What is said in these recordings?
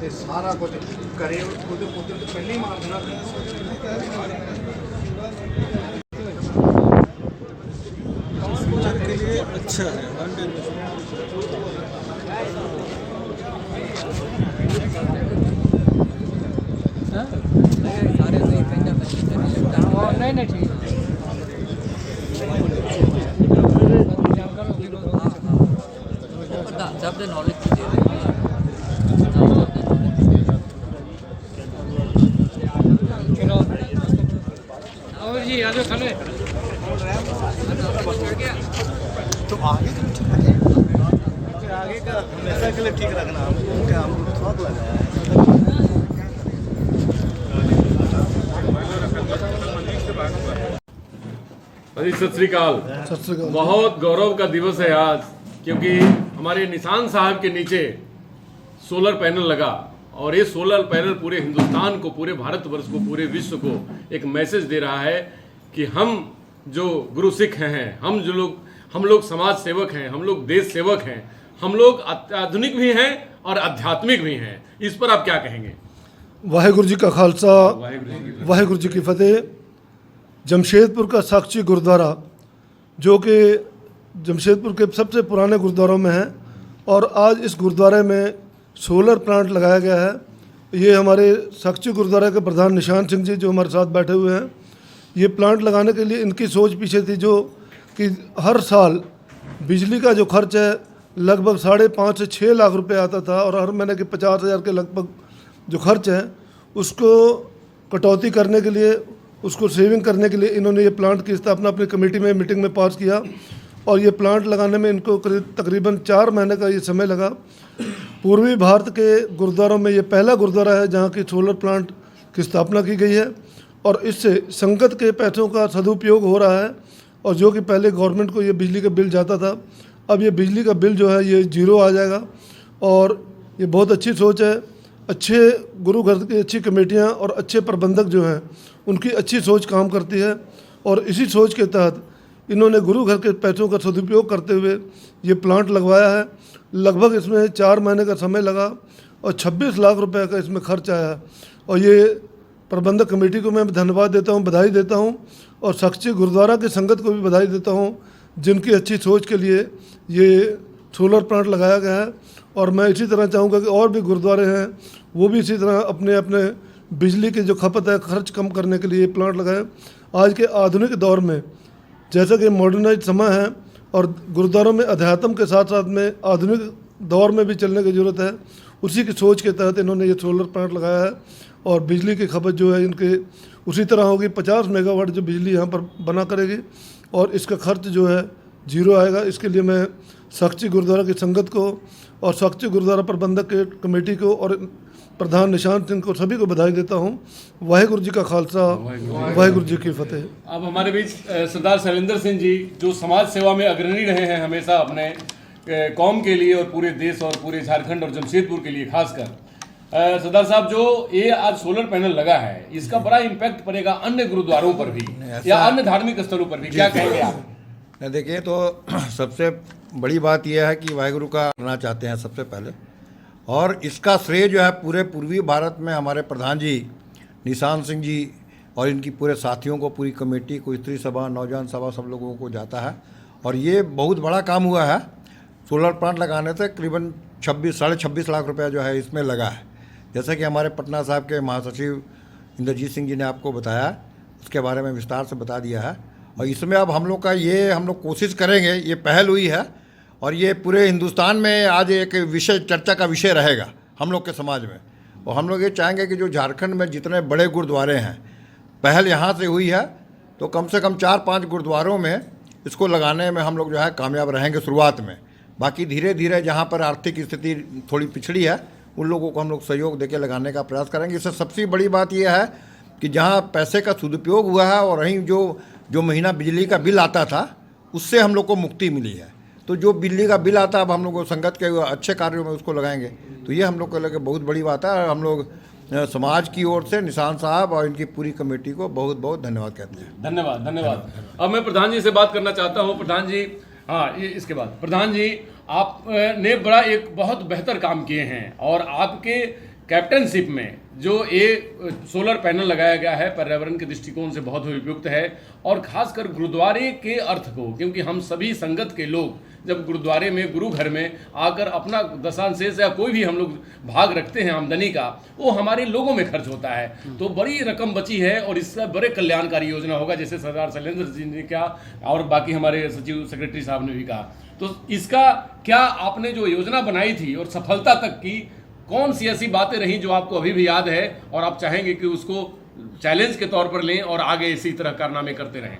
ਤੇ ਸਾਰਾ ਕੁਝ ਕਰੇ ਉਹਦੇ ਪੁੱਤਰ ਤੋਂ ਪਹਿਲਾਂ ਹੀ ਮਾਰ ਦੇਣਾ फ्यूचर के लिए अच्छा है। नहीं ठीक जब नॉलेज और जी आ जाओ खाने तो आगे फिर आगे का हमेशा के लिए ठीक रखना हम थोड़ा लगाया है। सत श्री अकाल। बहुत गौरव का दिवस है आज, क्योंकि हमारे निशान साहब के नीचे सोलर पैनल लगा और ये सोलर पैनल पूरे हिंदुस्तान को, पूरे भारतवर्ष को, पूरे विश्व को एक मैसेज दे रहा है कि हम जो गुरु सिख हैं, हम लोग समाज सेवक हैं, हम लोग देश सेवक हैं, हम लोग आधुनिक भी हैं और आध्यात्मिक भी हैं। इस पर आप क्या कहेंगे? वाहेगुरु जी का खालसा, वाहेगुरु जी की फतेह। जमशेदपुर का साक्षी गुरुद्वारा, जो कि जमशेदपुर के सबसे पुराने गुरुद्वारों में है, और आज इस गुरुद्वारे में सोलर प्लांट लगाया गया है। ये हमारे साक्षी गुरुद्वारा के प्रधान निशान सिंह जी जो हमारे साथ बैठे हुए हैं, ये प्लांट लगाने के लिए इनकी सोच पीछे थी, जो कि हर साल बिजली का जो खर्च है लगभग 5.5 से 6 लाख रुपए आता था, और हर महीने के 50,000 के लगभग जो खर्च है उसको कटौती करने के लिए, उसको सेविंग करने के लिए इन्होंने ये प्लांट की स्थापना अपनी कमेटी में मीटिंग में पास किया। और ये प्लांट लगाने में इनको तकरीबन 4 महीने का ये समय लगा। पूर्वी भारत के गुरुद्वारों में ये पहला गुरुद्वारा है जहाँ की सोलर प्लांट की स्थापना की गई है, और इससे संगत के पैसों का सदुपयोग हो रहा है। और जो कि पहले गवर्नमेंट को ये बिजली का बिल जाता था, अब ये बिजली का बिल जो है ये 0 आ जाएगा। और ये बहुत अच्छी सोच है। अच्छे गुरु घर की अच्छी कमेटियाँ और अच्छे प्रबंधक जो हैं उनकी अच्छी सोच काम करती है, और इसी सोच के तहत इन्होंने गुरु घर के पैसों का सदुपयोग करते हुए ये प्लांट लगवाया है। लगभग इसमें 4 महीने का समय लगा और 26 लाख रुपए का इसमें खर्च आया। और ये प्रबंधक कमेटी को मैं धन्यवाद देता हूँ, बधाई देता हूँ, और साक्षी गुरुद्वारा की संगत को भी बधाई देता हूँ जिनकी अच्छी सोच के लिए ये सोलर प्लांट लगाया गया है। और मैं इसी तरह चाहूँगा कि और भी गुरुद्वारे हैं वो भी इसी तरह अपने अपने बिजली की जो खपत है खर्च कम करने के लिए ये प्लांट लगाएं। आज के आधुनिक दौर में जैसा कि मॉडर्नाइज समय है और गुरुद्वारों में अध्यात्म के साथ साथ में आधुनिक दौर में भी चलने की ज़रूरत है, उसी की सोच के तहत इन्होंने ये सोलर प्लांट लगाया है। और बिजली की खपत जो है इनके उसी तरह होगी, 50 मेगावाट जो बिजली यहाँ पर बना करेगी, और इसका खर्च जो है 0 आएगा। इसके लिए मैं साक्षी गुरुद्वारा की संगत को और साक्षी गुरुद्वारा प्रबंधक के कमेटी को और प्रधान निशान सिंह को सभी को बधाई देता हूँ। वाहेगुरु जी का खालसा, वाहेगुरु जी की फतेह। अब हमारे बीच सरदार शैलेंद्र सिंह जी, जो समाज सेवा में अग्रणी रहे हैं हमेशा अपने कौम के लिए और पूरे देश और पूरे झारखंड और जमशेदपुर के लिए खासकर। सरदार साहब, जो ये आज सोलर पैनल लगा है, इसका बड़ा इम्पैक्ट पड़ेगा अन्य गुरुद्वारों पर भी या अन्य धार्मिक स्थलों पर भी, क्या कहेंगे आप? देखिए, तो सबसे बड़ी बात यह है कि वाहेगुरु का करना चाहते हैं सबसे पहले, और इसका श्रेय जो है पूरे पूर्वी भारत में हमारे प्रधान जी निशान सिंह जी और इनकी पूरे साथियों को, पूरी कमेटी को, स्त्री सभा, नौजवान सभा, सब लोगों को जाता है। और ये बहुत बड़ा काम हुआ है। सोलर प्लांट लगाने से करीबन 26-26.5 लाख रुपया जो है इसमें लगा है। जैसे कि हमारे पटना साहब के महासचिव इंद्रजीत सिंह जी ने आपको बताया, उसके बारे में विस्तार से बता दिया है। और इसमें अब हम लोग कोशिश करेंगे, ये पहल हुई है और ये पूरे हिंदुस्तान में आज एक विषय, चर्चा का विषय रहेगा हम लोग के समाज में। और हम लोग ये चाहेंगे कि जो झारखंड में जितने बड़े गुरुद्वारे हैं, पहल यहाँ से हुई है, तो कम से कम 4-5 गुरुद्वारों में इसको लगाने में हम लोग जो है कामयाब रहेंगे शुरुआत में। बाकी धीरे धीरे जहाँ पर आर्थिक स्थिति थोड़ी पिछड़ी है उन लोगों को हम लोग सहयोग देके लगाने का प्रयास करेंगे। इससे सबसे बड़ी बात यह है कि जहाँ पैसे का सदुपयोग हुआ है और वहीं जो महीना बिजली का बिल आता था उससे हम लोग को मुक्ति मिली है। तो जो बिजली का बिल आता है अब हम लोग संगत के अच्छे कार्यों में उसको लगाएंगे, तो ये हम लोग को लगे बहुत बड़ी बात है। और हम लोग समाज की ओर से निशान साहब और इनकी पूरी कमेटी को बहुत बहुत धन्यवाद कहते हैं। धन्यवाद। अब मैं प्रधान जी से बात करना चाहता हूँ। प्रधान जी, हाँ, ये इसके बाद प्रधान जी, आपने एक बहुत बेहतर काम किए हैं और आपके कैप्टनशिप में जो एक सोलर पैनल लगाया गया है पर्यावरण के दृष्टिकोण से बहुत ही उपयुक्त है। और खासकर गुरुद्वारे के अर्थ को, क्योंकि हम सभी संगत के लोग जब गुरुद्वारे में गुरु घर में आकर अपना दशांशेष या कोई भी हम लोग भाग रखते हैं आमदनी का, वो हमारे लोगों में खर्च होता है, तो बड़ी रकम बची है और इसका बड़े कल्याणकारी योजना होगा, जैसे सरदार शैलेंद्र जी ने कहा और बाकी हमारे सचिव सेक्रेटरी साहब ने भी कहा। तो इसका क्या आपने जो योजना बनाई थी और सफलता तक की, कौन सी ऐसी बातें रही जो आपको अभी भी याद है और आप चाहेंगे कि उसको चैलेंज के तौर पर लें और आगे इसी तरह कारनामे करते रहें?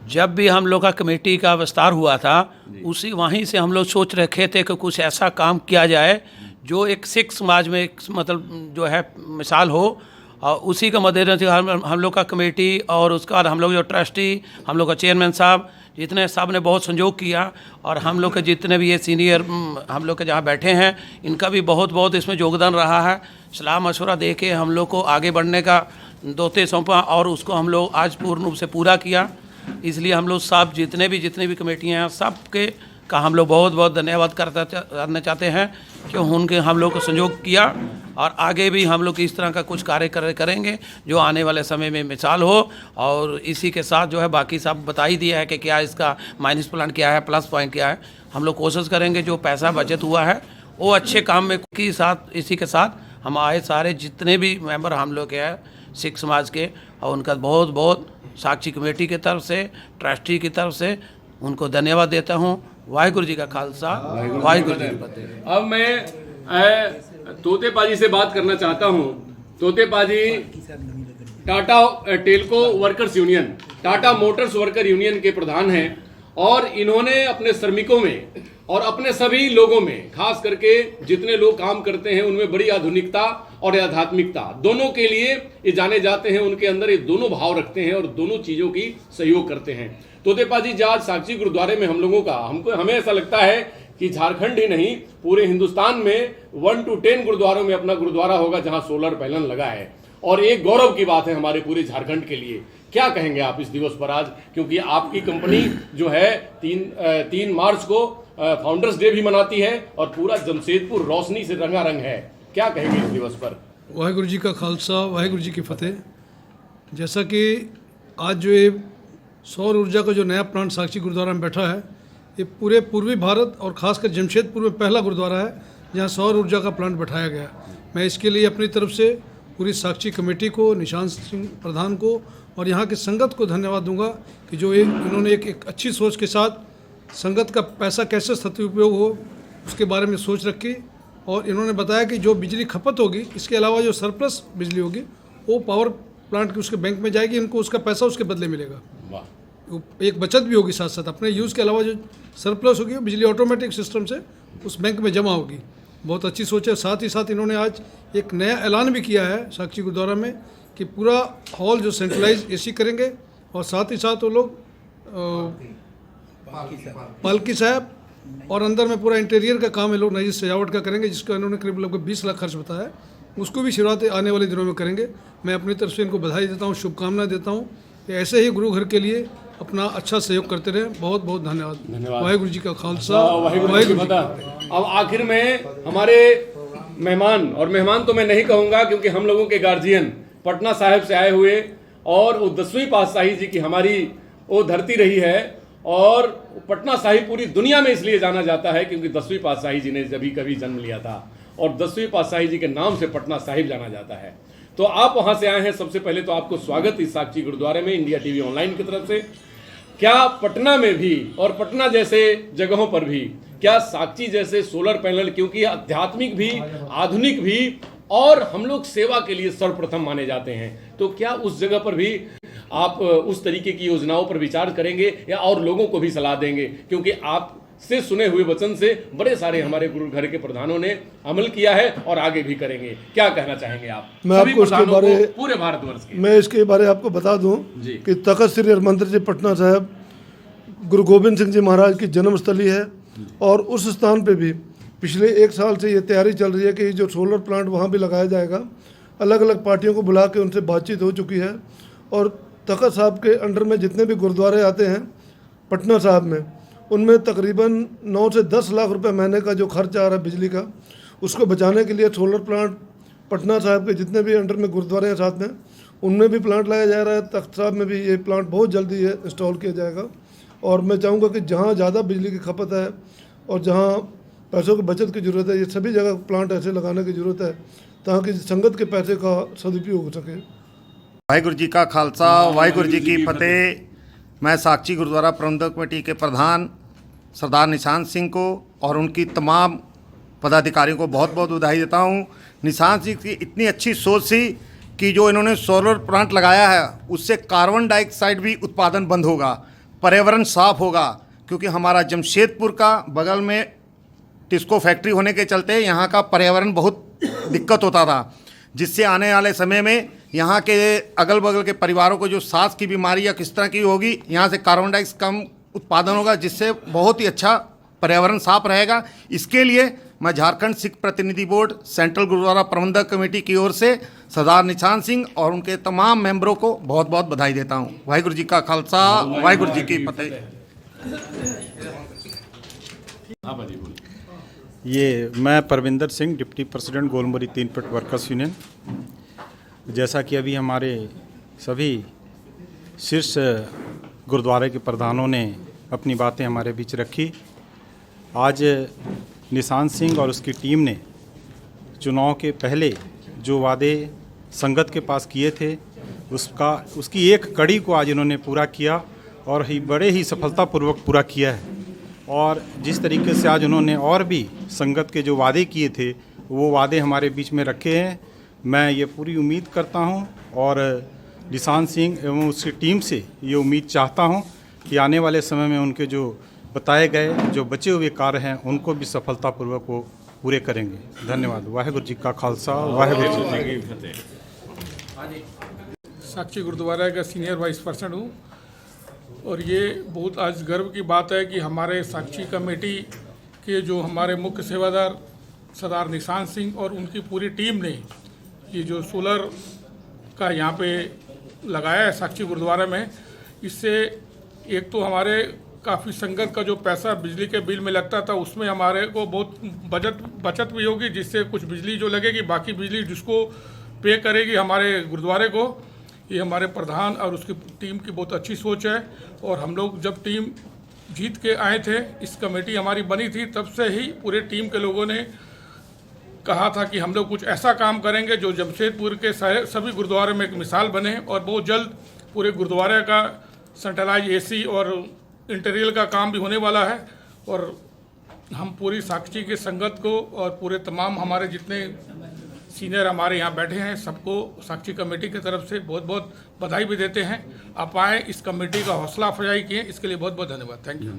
जब भी हम लोग का कमेटी का विस्तार हुआ था, उसी वहीं से हम लोग सोच रखे थे कि कुछ ऐसा काम किया जाए जो एक सिख समाज में एक मतलब जो है मिसाल हो, और उसी का मद्देनजर हम लोग का कमेटी और उसका बाद हम लोग जो ट्रस्टी, हम लोग का चेयरमैन साहब, जितने साहब ने बहुत सहयोग किया, और हम लोग के जितने भी ये सीनियर हम लोग के जहाँ बैठे हैं, इनका भी बहुत बहुत इसमें योगदान रहा है। सलाह मशवरा दे के हम लोग को आगे बढ़ने का दोते सौंपा और उसको हम लोग आज पूर्ण रूप से पूरा किया। इसलिए हम लोग सब जितने भी कमेटियाँ हैं, सब के का हम लोग बहुत बहुत धन्यवाद करना चाहते हैं कि उनके हम लोग को सहयोग किया, और आगे भी हम लोग इस तरह का कुछ कार्य करेंगे जो आने वाले समय में मिसाल हो। और इसी के साथ जो है बाकी सब बता ही दिया है कि क्या इसका माइनस पॉइंट क्या है, प्लस पॉइंट क्या है। हम लोग कोशिश करेंगे जो पैसा बचत हुआ है वो अच्छे काम में के साथ, इसी के साथ हम आए सारे जितने भी मेंबर हम लोग के हैं सिख समाज के, और उनका बहुत बहुत साक्षी कमेटी की तरफ से, ट्रस्टी की तरफ से उनको धन्यवाद देता हूँ। वाहिगुरु जी का खालसा, वाहिगुरु जी की फतेह। अब मैं तोते पाजी से बात करना चाहता हूँ। तोते पाजी Tata Telco workers union, Tata Motors worker union के प्रधान हैं, और इन्होंने अपने श्रमिकों में और अपने सभी लोगों में, खास करके जितने लोग काम करते हैं उनमें बड़ी आधुनिकता और आध्यात्मिकता दोनों के लिए ये जाने जाते हैं। उनके अंदर ये दोनों भाव रखते हैं और दोनों चीज़ों की सहयोग करते हैं। तोतेपाजी जी, आज साक्षी गुरुद्वारे में हम लोगों का हमें ऐसा लगता है कि झारखंड ही नहीं पूरे हिंदुस्तान में 1 to 10 गुरुद्वारों में अपना गुरुद्वारा होगा जहां सोलर पैनल लगा है, और एक गौरव की बात है हमारे पूरे झारखंड के लिए। क्या कहेंगे आप इस दिवस पर आज, क्योंकि आपकी कंपनी जो है 3 मार्च को फाउंडर्स डे भी मनाती है और पूरा जमशेदपुर रोशनी से रंगारंग है, क्या कहेंगे इस दिवस पर? वाहिगुरु जी का खालसा, वाहिगुरु जी की फतेह। जैसा कि आज जो ये सौर ऊर्जा का जो नया प्लांट साक्षी गुरुद्वारा में बैठा है, ये पूरे पूर्वी भारत और ख़ासकर जमशेदपुर में पहला गुरुद्वारा है जहाँ सौर ऊर्जा का प्लांट बैठाया गया। मैं इसके लिए अपनी तरफ से पूरी साक्षी कमेटी को, निशांत सिंह प्रधान को और यहाँ की संगत को धन्यवाद दूंगा कि जो इन्होंने एक अच्छी सोच के साथ संगत का पैसा कैसे सदुपयोग हो उसके बारे में सोच रखी, और इन्होंने बताया कि जो बिजली खपत होगी, इसके अलावा जो सरप्लस बिजली होगी वो पावर प्लांट की उसके बैंक में जाएगी, इनको उसका पैसा उसके बदले मिलेगा। एक बचत भी होगी, साथ साथ अपने यूज़ के अलावा जो सरप्लस होगी वो बिजली ऑटोमेटिक सिस्टम से उस बैंक में जमा होगी। बहुत अच्छी सोच है। साथ ही साथ इन्होंने आज एक नया ऐलान भी किया है साक्षी गुरुद्वारा में कि पूरा हॉल जो सेंट्रलाइज एसी करेंगे, और साथ ही साथ वो लोग पालकी साहब और अंदर में पूरा इंटीरियर का काम है लोग नई सजावट का करेंगे, जिसका इन्होंने करीब लगभग 20 लाख खर्च बताया है। उसको भी शुरुआत आने वाले दिनों में करेंगे। मैं अपनी तरफ से इनको बधाई देता हूँ, शुभकामनाएं देता हूँ कि ऐसे ही गुरु घर के लिए अपना अच्छा सहयोग करते रहे। बहुत बहुत धन्यवाद। वाहिगुरु जी का खालसा, वाहिगुरु जी की फतेह। अब आखिर में हमारे मेहमान, और मेहमान तो मैं नहीं कहूँगा क्योंकि हम लोगों के गार्जियन पटना साहिब से आए हुए, और वो 10वीं पातशाही जी की हमारी वो धरती रही है, और पटना साहिब पूरी दुनिया में इसलिए जाना जाता है क्योंकि 10वीं पातशाही जी ने कभी जन्म लिया था, और 10वीं पातशाही जी के नाम से पटना साहिब जाना जाता है। तो आप वहाँ से आए हैं, सबसे पहले तो आपको स्वागत इस साक्षी गुरुद्वारे में इंडिया टीवी ऑनलाइन की तरफ से। क्या पटना में भी और पटना जैसे जगहों पर भी क्या साक्षी जैसे सोलर पैनल, क्योंकि आध्यात्मिक भी, आधुनिक भी, और हम लोग सेवा के लिए सर्वप्रथम माने जाते हैं, तो क्या उस जगह पर भी आप उस तरीके की योजनाओं पर विचार करेंगे या और लोगों को भी सलाह देंगे? क्योंकि आप से सुने हुए वचन से बड़े सारे हमारे गुरु घर के प्रधानों ने अमल किया है और आगे भी करेंगे। क्या कहना चाहेंगे आप? मैं आपको इसके बारे पूरे भारतवर्ष के मैं इसके बारे आपको बता दूं कि तख्त श्री हरमंदिर जी पटना साहब गुरु गोविंद सिंह जी महाराज की जन्मस्थली है, और उस स्थान पे भी पिछले 1 साल से ये तैयारी चल रही है कि जो सोलर प्लांट वहाँ भी लगाया जाएगा। अलग अलग पार्टियों को बुला के उनसे बातचीत हो चुकी है, और तख्त साहब के अंडर में जितने भी गुरुद्वारे आते हैं पटना साहब में, उनमें तकरीबन 9 से 10 लाख रुपए महीने का जो खर्च आ रहा है बिजली का, उसको बचाने के लिए सोलर प्लांट पटना साहब के जितने भी अंडर में गुरुद्वारे हैं साथ में, उनमें भी प्लांट लगाया जा रहा है। तख्त साहब में भी ये प्लांट बहुत जल्दी इंस्टॉल किया जाएगा। और मैं चाहूँगा कि जहाँ ज़्यादा बिजली की खपत है और जहाँ पैसों की बचत की ज़रूरत है, ये सभी जगह प्लांट ऐसे लगाने की ज़रूरत है ताकि संगत के पैसे का सदुपयोग हो सके। वाहिगुरु जी का खालसा, वाहिगुरु जी की फतेह। मैं साक्षी गुरुद्वारा प्रबंधक कमेटी के प्रधान सरदार निशान सिंह को और उनकी तमाम पदाधिकारियों को बहुत बहुत बधाई देता हूँ। निशान सिंह की इतनी अच्छी सोच थी कि जो इन्होंने सोलर प्लांट लगाया है उससे कार्बन डाइऑक्साइड भी उत्पादन बंद होगा, पर्यावरण साफ होगा। क्योंकि हमारा जमशेदपुर का बगल में टिस्को फैक्ट्री होने के चलते यहाँ का पर्यावरण बहुत दिक्कत होता था, जिससे आने वाले समय में यहाँ के अगल बगल के परिवारों को जो सांस की बीमारी या किस तरह की होगी, यहाँ से कार्बन डाइऑक्साइड कम उत्पादन होगा, जिससे बहुत ही अच्छा पर्यावरण साफ रहेगा। इसके लिए मैं झारखंड सिख प्रतिनिधि बोर्ड सेंट्रल गुरुद्वारा प्रबंधक कमेटी की ओर से सरदार निशान सिंह और उनके तमाम मेंबरों को बहुत बहुत बधाई देता हूँ। वाहिगुरु जी का खालसा, वाहिगुरु जी की फतेह। ये मैं Parvinder Singh, deputy president Golmuri 3 foot workers union. जैसा कि अभी हमारे सभी शीर्ष गुरुद्वारे के प्रधानों ने अपनी बातें हमारे बीच रखी, आज निशान सिंह और उसकी टीम ने चुनाव के पहले जो वादे संगत के पास किए थे उसकी एक कड़ी को आज इन्होंने पूरा किया और बड़े ही सफलतापूर्वक पूरा किया है। और जिस तरीके से आज उन्होंने और भी संगत के जो वादे किए थे वो वादे हमारे बीच में रखे हैं। मैं ये पूरी उम्मीद करता हूँ और निशान सिंह एवं उसकी टीम से ये उम्मीद चाहता हूँ कि आने वाले समय में उनके जो बताए गए जो बचे हुए कार्य हैं उनको भी सफलतापूर्वक वो पूरे करेंगे। धन्यवाद। वाहिगुरु जी का खालसा, वाहिगुरु जी की फतेह। साक्षी गुरुद्वारा का सीनियर वाइस पर्सन हूँ और ये बहुत आज गर्व की बात है कि हमारे साक्षी कमेटी के जो हमारे मुख्य सेवादार सरदार निशान सिंह और उनकी पूरी टीम ने ये जो सोलर का यहाँ पे लगाया है साक्षी गुरुद्वारा में, इससे एक तो हमारे काफ़ी संगत का जो पैसा बिजली के बिल में लगता था उसमें हमारे को बहुत बचत भी होगी, जिससे कुछ बिजली जो लगेगी बाकी बिजली जिसको पे करेगी हमारे गुरुद्वारे को। ये हमारे प्रधान और उसकी टीम की बहुत अच्छी सोच है। और हम लोग जब टीम जीत के आए थे, इस कमेटी हमारी बनी थी, तब से ही पूरे टीम के लोगों ने कहा था कि हम लोग कुछ ऐसा काम करेंगे जो जमशेदपुर के सभी गुरुद्वारे में एक मिसाल बने और बहुत जल्द पूरे गुरुद्वारे का सेंट्रलाइज एसी और इंटीरियर का काम भी होने वाला है। और हम पूरी साक्षी के संगत को और पूरे तमाम हमारे जितने सीनियर हमारे यहाँ बैठे हैं सबको साक्षी कमेटी की तरफ से बहुत बहुत बधाई भी देते हैं। आप आए, इस कमेटी का हौसला अफजाई किए, इसके लिए बहुत बहुत धन्यवाद। Thank you.